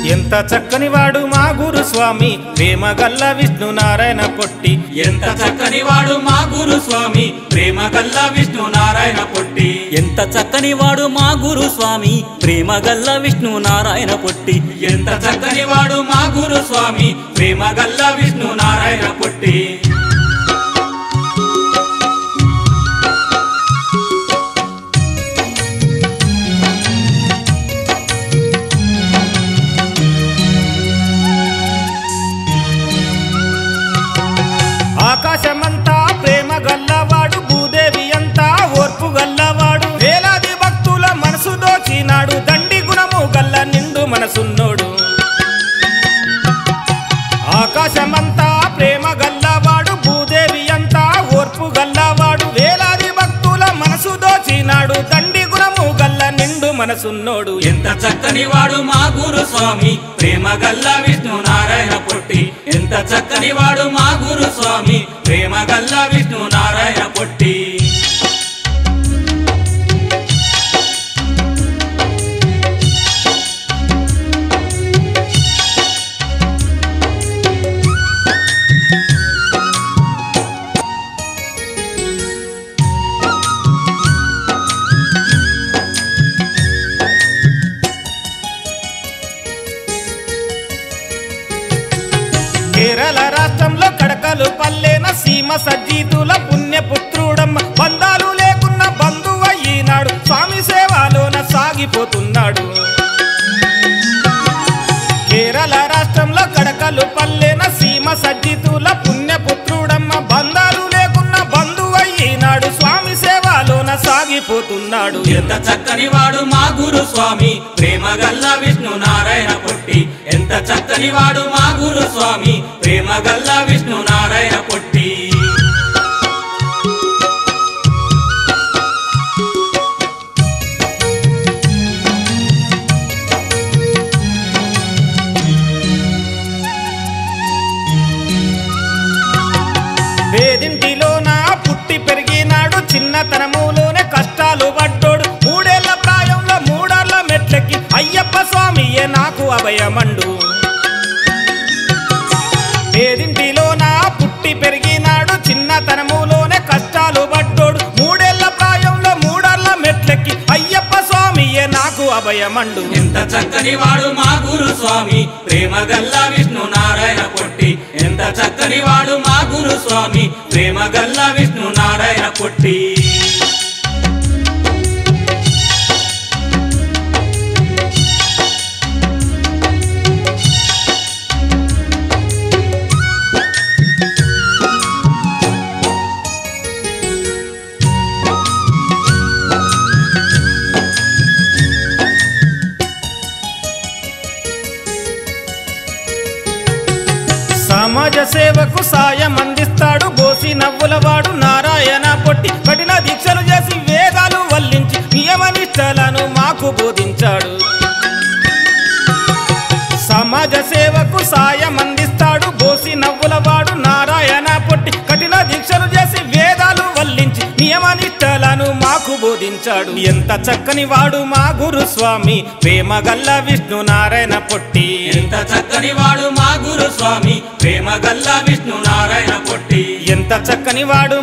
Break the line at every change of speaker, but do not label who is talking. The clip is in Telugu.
ఎంత చక్కని వాడు మా గురు స్వామి ప్రేమగల్ల విష్ణు నారాయణ పొట్టి
ఎంత చక్కని వాడు మా గురు స్వామి ప్రేమగల్ల విష్ణు నారాయణ పొట్టి
ఎంత చక్కని వాడు మా గురు స్వామి ప్రేమగల్ల విష్ణు నారాయణ పొట్టి
ఎంత చక్కని వాడు మా గురు స్వామి ప్రేమగల్ల విష్ణు నారాయణ పొట్టి
ఆకాశమంతా ప్రేమ గల్లవాడు భూదేవి అంతా ఓర్పు గల్లవాడు వేలాది భక్తుల మనసు దోచినాడు దండి గుణము గల్ల నిండు మనసున్నోడు ఆకాశమంతా ప్రేమ గల్లవాడు భూదేవి అంతా ఓర్పు గల్లవాడు వేలాది భక్తుల మనసు దోచినాడు దండి గుణము గల్ల నిండు మనసున్నోడు
ఎంత చక్కని వాడు మా గురు స్వామి ప్రేమగల్ల విష్ణు నారాయణ పొట్టి ఎంత చక్కని వాడు మా గురు స్వామి ప్రేమగల్ల విష్ణు నారాయణ పొట్టి
కేరళ రాష్ట్రంలో కడకలు పల్లెన సీమ సజ్జీతుల పుణ్యపుత్రుడమ్మ బంధాలు లేకున్న బంధువు అయినాడు స్వామి సేవలోన సాగిపోతున్నాడు కేరళ రాష్ట్రంలో కడకలు పల్లెన సీమ సజ్జీతుల పుణ్యపుత్రుడమ్మ బంధాలు లేకున్న బంధువు అయినాడు స్వామి సేవలోన సాగిపోతున్నాడు
ఎంత చక్కని వాడు మా గురు స్వామి ప్రేమగల్ల విష్ణు నారాయణ పొట్టి ఎంత చక్కని వాడు మా గురు స్వామి ప్రేమగల్ల విష్ణు నారాయణ పొట్టి
పేదింటిలోన పుట్టి పెరిగినాడు చిన్నతనములోనే కష్టాలు పడ్డోడు మూడేళ్ల ప్రాయంలో మూడాళ్ళ మెట్లకి అయ్యప్ప స్వామియే నాకు అభయమండు పేదింటిలోన పుట్టి పెరిగినాడు చిన్నతనములోనే కష్టాలు పడ్డోడు మూడేళ్ల ప్రాయంలో మూడాళ్ళ మెట్లకి అయ్యప్ప స్వామియే నాకు అభయమండు
ఎంత చక్కని వాడు మా గురు స్వామి ప్రేమగల్ల విష్ణు నారాయణ పొట్టి ఎంత చక్కని వాడు మా గురు స్వామి ప్రేమగల్ల విష్ణు నారాయణ పొట్టి
సమాజ సేవకు సాయం అందిస్తాడు బోసి నవ్వులవాడు నారాయణ పొట్టి కఠిన దీక్షలు చేసి వేదాలు వల్లించి నియమ నిష్టలను మాకు బోధించాడు సమాజ సేవకు సాయం అందిస్తాడు బోసి నవ్వులవాడు నారాయణ పొట్టి కఠిన దీక్షలు చేసి వేదాలు వల్లించి నియమ నిష్టలను మాకు బోధించాడు ఎంత చక్కని వాడు మా గురు స్వామి ప్రేమగల్ల విష్ణు నారాయణ పొట్టి
ఎంత చక్కని వాడు మా గురు స్వామి ప్రేమగల్ల విష్ణు నారాయణ పొట్టి
ఎంత చక్కని వాడు